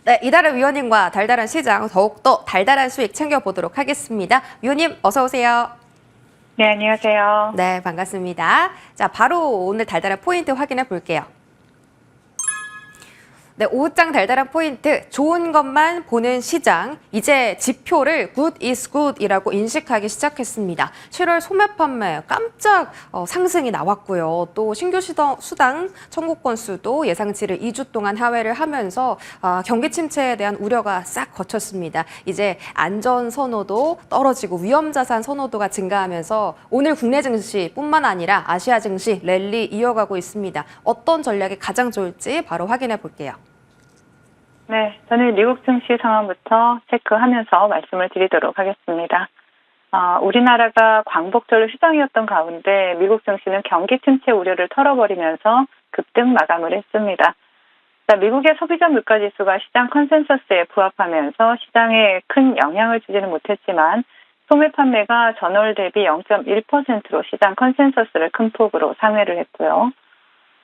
네, 이달의 위원님과 달달한 시장, 더욱더 달달한 수익 챙겨보도록 하겠습니다. 위원님, 어서 오세요. 네, 안녕하세요. 네, 반갑습니다. 자, 바로 오늘 달달한 포인트 확인해 볼게요. 네, 오후장 달달한 포인트, 좋은 것만 보는 시장. 이제 지표를 good is good이라고 인식하기 시작했습니다. 7월 소매 판매 깜짝 상승이 나왔고요. 또 신규 수당 청구 건수도 예상치를 2주 동안 하회를 하면서 경기 침체에 대한 우려가 싹 거쳤습니다. 이제 안전 선호도 떨어지고 위험 자산 선호도가 증가하면서 오늘 국내 증시뿐만 아니라 아시아 증시 랠리 이어가고 있습니다. 어떤 전략이 가장 좋을지 바로 확인해 볼게요. 네, 저는 미국 증시 상황부터 체크하면서 말씀을 드리도록 하겠습니다. 우리나라가 광복절 휴장이었던 가운데 미국 증시는 경기 침체 우려를 털어버리면서 급등 마감을 했습니다. 자, 미국의 소비자 물가지수가 시장 컨센서스에 부합하면서 시장에 큰 영향을 주지는 못했지만 소매 판매가 전월 대비 0.1%로 시장 컨센서스를 큰 폭으로 상회를 했고요.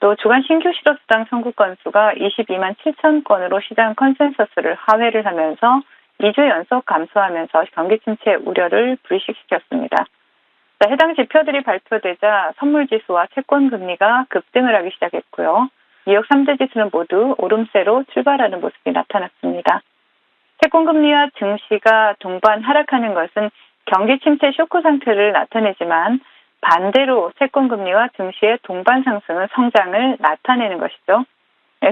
또 주간 신규 실업수당 청구 건수가 22만 7천 건으로 시장 컨센서스를 하회를 하면서 2주 연속 감소하면서 경기 침체 우려를 불식시켰습니다. 자, 해당 지표들이 발표되자 선물지수와 채권금리가 급등을 하기 시작했고요. 뉴욕 3대 지수는 모두 오름세로 출발하는 모습이 나타났습니다. 채권금리와 증시가 동반 하락하는 것은 경기 침체 쇼크 상태를 나타내지만 반대로 채권금리와 증시의 동반 상승은 성장을 나타내는 것이죠.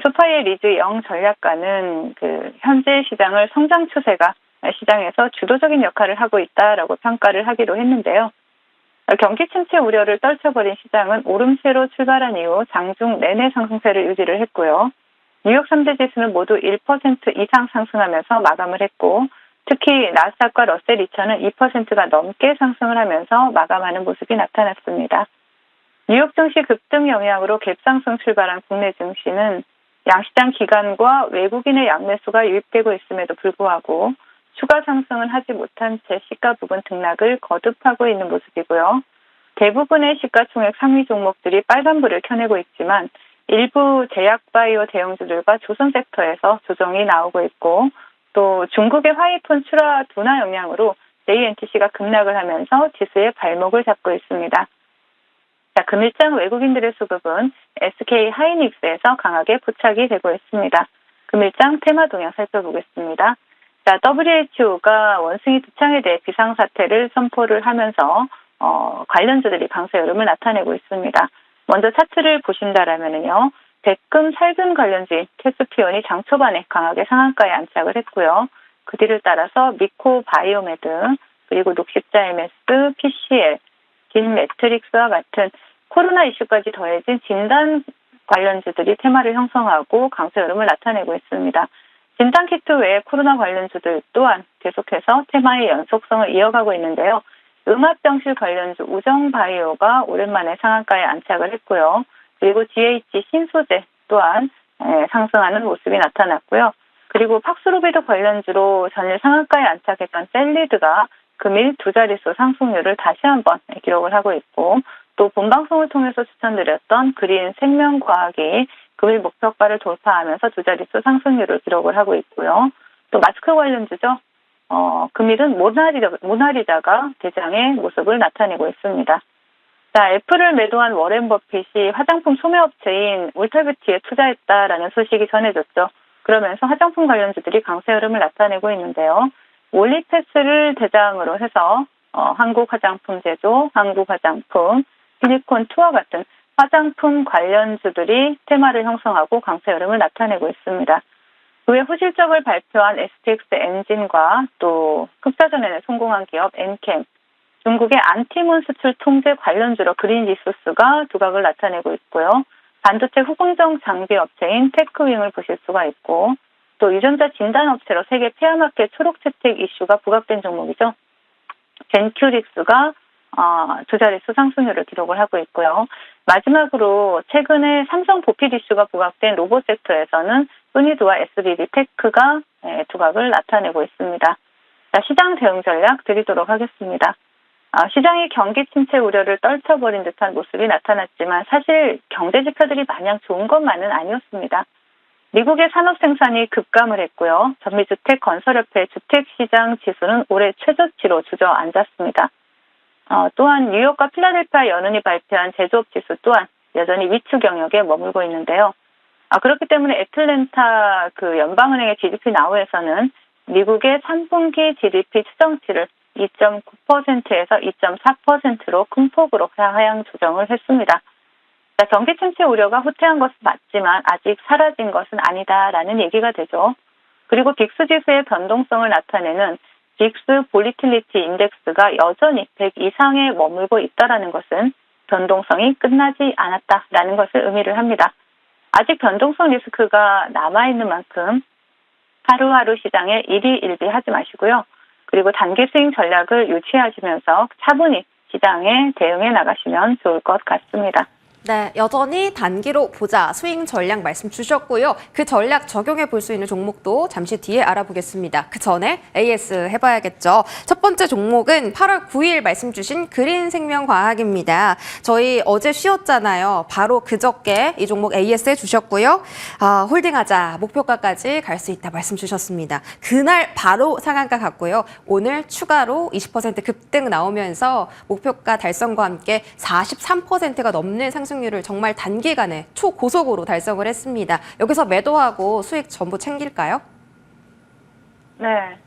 소파이의 리즈 영 전략가는 현재 시장을 성장 추세가 시장에서 주도적인 역할을 하고 있다라고 평가를 하기도 했는데요. 경기 침체 우려를 떨쳐버린 시장은 오름세로 출발한 이후 장중 내내 상승세를 유지를 했고요. 뉴욕 3대 지수는 모두 1% 이상 상승하면서 마감을 했고 특히 나스닥과 러셀 2000은 2%가 넘게 상승을 하면서 마감하는 모습이 나타났습니다. 뉴욕 증시 급등 영향으로 갭상승 출발한 국내 증시는 양시장 기관과 외국인의 양매수가 유입되고 있음에도 불구하고 추가 상승은 하지 못한 채 시가 부분 등락을 거듭하고 있는 모습이고요. 대부분의 시가총액 상위 종목들이 빨간불을 켜내고 있지만 일부 제약바이오 대형주들과 조선 섹터에서 조정이 나오고 있고 또 중국의 화이폰 출하 둔화 영향으로 JNTC가 급락을 하면서 지수의 발목을 잡고 있습니다. 자, 금일장 외국인들의 수급은 SK 하이닉스에서 강하게 포착이 되고 있습니다. 금일장 테마 동향 살펴보겠습니다. 자, WHO가 원숭이 두창에 대해 비상사태를 선포를 하면서 관련주들이 강세 흐름을 나타내고 있습니다. 먼저 차트를 보신다라면요. 백금, 살균 관련주인 캐스피온이 장 초반에 강하게 상한가에 안착을 했고요. 그 뒤를 따라서 미코 바이오메드, 그리고 녹십자 MS, PCL, 긴 매트릭스와 같은 코로나 이슈까지 더해진 진단 관련주들이 테마를 형성하고 강세 흐름을 나타내고 있습니다. 진단키트 외에 코로나 관련주들 또한 계속해서 테마의 연속성을 이어가고 있는데요. 음압병실 관련주 우정바이오가 오랜만에 상한가에 안착을 했고요. 그리고 GH 신소재 또한 상승하는 모습이 나타났고요. 그리고 팍스로비드 관련주로 전일 상한가에 안착했던 셀리드가 금일 두 자릿수 상승률을 다시 한번 기록을 하고 있고 또 본방송을 통해서 추천드렸던 그린 생명과학이 금일 목표가를 돌파하면서 두 자릿수 상승률을 기록을 하고 있고요. 또 마스크 관련주죠. 금일은 모나리자가 대장의 모습을 나타내고 있습니다. 자, 애플을 매도한 워렌 버핏이 화장품 소매업체인 울타뷰티에 투자했다라는 소식이 전해졌죠. 그러면서 화장품 관련주들이 강세 흐름을 나타내고 있는데요. 올리패스를 대장으로 해서 한국 화장품 제조, 한국 화장품, 실리콘2와 같은 화장품 관련주들이 테마를 형성하고 강세 흐름을 나타내고 있습니다. 그 외 후실적을 발표한 STX 엔진과 또 흑사전환에 성공한 기업 엔캠, 중국의 안티몬 수출 통제 관련주로 그린리소스가 두각을 나타내고 있고요. 반도체 후공정 장비 업체인 테크윙을 보실 수가 있고 또 유전자 진단 업체로 세계 폐암학계 초록 채택 이슈가 부각된 종목이죠. 젠큐릭스가 두 자릿수 상승률을 기록을 하고 있고요. 마지막으로 최근에 삼성 보필 이슈가 부각된 로봇 섹터에서는 소니드와 SBD 테크가 두각을 나타내고 있습니다. 자, 시장 대응 전략 드리도록 하겠습니다. 시장이 경기 침체 우려를 떨쳐버린 듯한 모습이 나타났지만 사실 경제 지표들이 마냥 좋은 것만은 아니었습니다. 미국의 산업 생산이 급감을 했고요. 전미주택 건설협회 주택시장 지수는 올해 최저치로 주저앉았습니다. 또한 뉴욕과 필라델피아 연은이 발표한 제조업 지수 또한 여전히 위축 영역에 머물고 있는데요. 그렇기 때문에 애틀랜타 그 연방은행의 GDP 나우에서는 미국의 3분기 GDP 추정치를 2.9%에서 2.4%로 큰 폭으로 하향 조정을 했습니다. 경기 침체 우려가 후퇴한 것은 맞지만 아직 사라진 것은 아니다라는 얘기가 되죠. 그리고 빅스 지수의 변동성을 나타내는 빅스 볼리틸리티 인덱스가 여전히 100 이상에 머물고 있다는 것은 변동성이 끝나지 않았다라는 것을 의미를 합니다. 아직 변동성 리스크가 남아있는 만큼 하루하루 시장에 일희일비하지 마시고요. 그리고 단기 스윙 전략을 유지하시면서 차분히 시장에 대응해 나가시면 좋을 것 같습니다. 네, 여전히 단기로 보자 스윙 전략 말씀 주셨고요. 그 전략 적용해 볼 수 있는 종목도 잠시 뒤에 알아보겠습니다. 그 전에 AS 해봐야겠죠. 첫 번째 종목은 8월 9일 말씀 주신 그린생명과학입니다. 저희 어제 쉬었잖아요. 바로 그저께 이 종목 AS 해주셨고요. 홀딩하자 목표가까지 갈 수 있다 말씀 주셨습니다. 그날 바로 상한가 갔고요. 오늘 추가로 20% 급등 나오면서 목표가 달성과 함께 43%가 넘는 상승률을 정말 단기간에 초고속으로 달성을 했습니다. 여기서 매도하고 수익 전부 챙길까요? 네.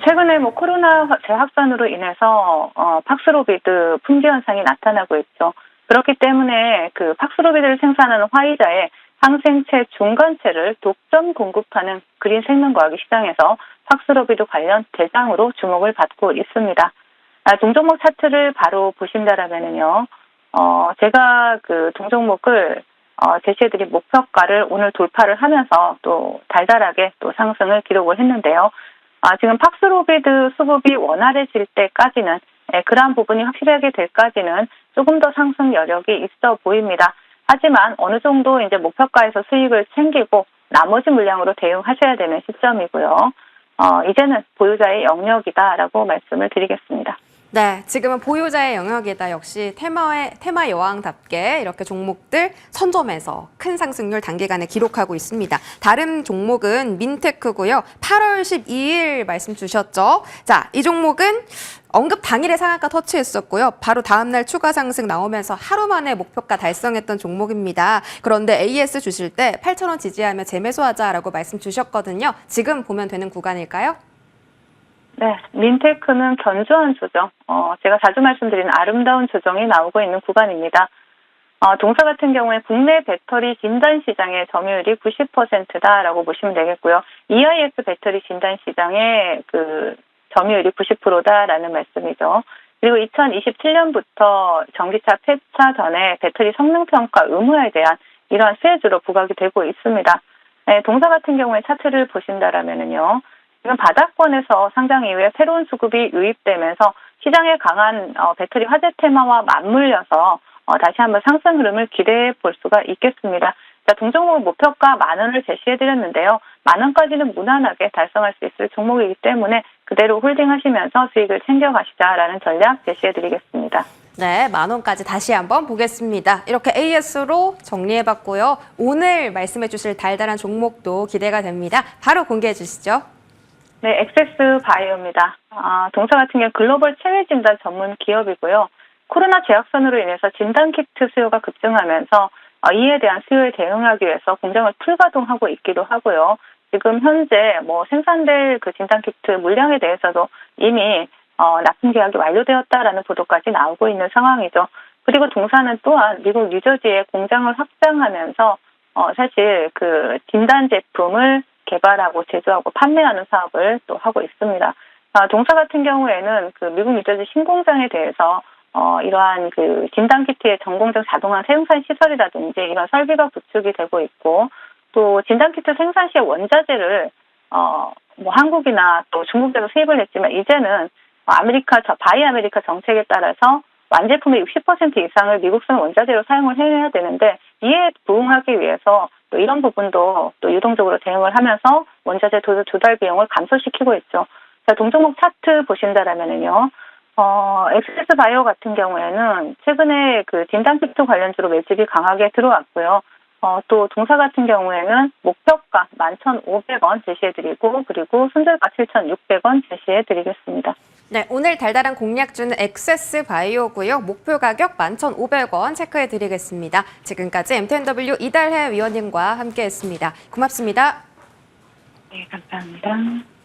최근에 코로나 재확산으로 인해서 팍스로비드 품귀 현상이 나타나고 있죠. 그렇기 때문에 그 팍스로비드를 생산하는 화이자의 항생체 중간체를 독점 공급하는 그린생명과학이 시장에서 팍스로비드 관련 대장으로 주목을 받고 있습니다. 동종목 차트를 바로 보신다라면은요. 제가 그 동종목을 제시해드린 목표가를 오늘 돌파를 하면서 또 달달하게 또 상승을 기록을 했는데요. 지금 팍스로비드 수급이 원활해질 때까지는 그러한 부분이 확실하게 될까지는 조금 더 상승 여력이 있어 보입니다. 하지만 어느 정도 이제 목표가에서 수익을 챙기고 나머지 물량으로 대응하셔야 되는 시점이고요. 이제는 보유자의 영역이다라고 말씀을 드리겠습니다. 네, 지금은 보유자의 영역이다. 역시 테마 여왕답게 이렇게 종목들 선점해서 큰 상승률 단기간에 기록하고 있습니다. 다른 종목은 민테크고요. 8월 12일 말씀 주셨죠. 자, 이 종목은 언급 당일에 상한가 터치했었고요. 바로 다음날 추가 상승 나오면서 하루 만에 목표가 달성했던 종목입니다. 그런데 AS 주실 때 8,000원 지지하며 재매수하자라고 말씀 주셨거든요. 지금 보면 되는 구간일까요? 네, 민테크는 견조한 조정, 제가 자주 말씀드리는 아름다운 조정이 나오고 있는 구간입니다. 동사 같은 경우에 국내 배터리 진단 시장의 점유율이 90%다라고 보시면 되겠고요. EIS 배터리 진단 시장의 그 점유율이 90%다라는 말씀이죠. 그리고 2027년부터 전기차 폐차 전에 배터리 성능 평가 의무화에 대한 이러한 수혜주로 부각이 되고 있습니다. 네, 동사 같은 경우에 차트를 보신다라면은요. 지금 바닥권에서 상장 이후에 새로운 수급이 유입되면서 시장의 강한 배터리 화재 테마와 맞물려서 다시 한번 상승 흐름을 기대해 볼 수가 있겠습니다. 자, 동종목 목표가 10,000원을 제시해드렸는데요. 10,000원까지는 무난하게 달성할 수 있을 종목이기 때문에 그대로 홀딩하시면서 수익을 챙겨가시자라는 전략 제시해드리겠습니다. 네, 10,000원까지 다시 한번 보겠습니다. 이렇게 AS로 정리해봤고요. 오늘 말씀해 주실 달달한 종목도 기대가 됩니다. 바로 공개해 주시죠. 네, 엑세스 바이오입니다. 동사 같은 경우 글로벌 체외 진단 전문 기업이고요. 코로나 재확산으로 인해서 진단키트 수요가 급증하면서 이에 대한 수요에 대응하기 위해서 공장을 풀가동하고 있기도 하고요. 지금 현재 생산될 그 진단키트 물량에 대해서도 이미 납품 계약이 완료되었다라는 보도까지 나오고 있는 상황이죠. 그리고 동사는 또한 미국 뉴저지에 공장을 확장하면서 사실 그 진단 제품을 개발하고 제조하고 판매하는 사업을 또 하고 있습니다. 동사 같은 경우에는 그 미국 뉴저지 신공장에 대해서 이러한 그 진단키트의 전공정 자동화 생산 시설이라든지 이런 설비가 구축이 되고 있고 또 진단키트 생산 시에 원자재를 한국이나 또 중국에서 수입을 했지만 이제는 바이 아메리카 정책에 따라서 완제품의 60% 이상을 미국산 원자재로 사용을 해야 되는데 이에 부응하기 위해서 또 이런 부분도 또 유동적으로 대응을 하면서 원자재 조달 비용을 감소시키고 있죠. 자, 동종목 차트 보신다라면은요. 엑세스 바이오 같은 경우에는 최근에 그 진단키트 관련주로 매집이 강하게 들어왔고요. 또 동사 같은 경우에는 목표가 11,500원 제시해드리고 그리고 손절가 7,600원 제시해드리겠습니다. 네, 오늘 달달한 공략주는 엑세스 바이오고요. 목표 가격 11,500원 체크해드리겠습니다. 지금까지 MTNW 이달혜 위원님과 함께했습니다. 고맙습니다. 네, 감사합니다.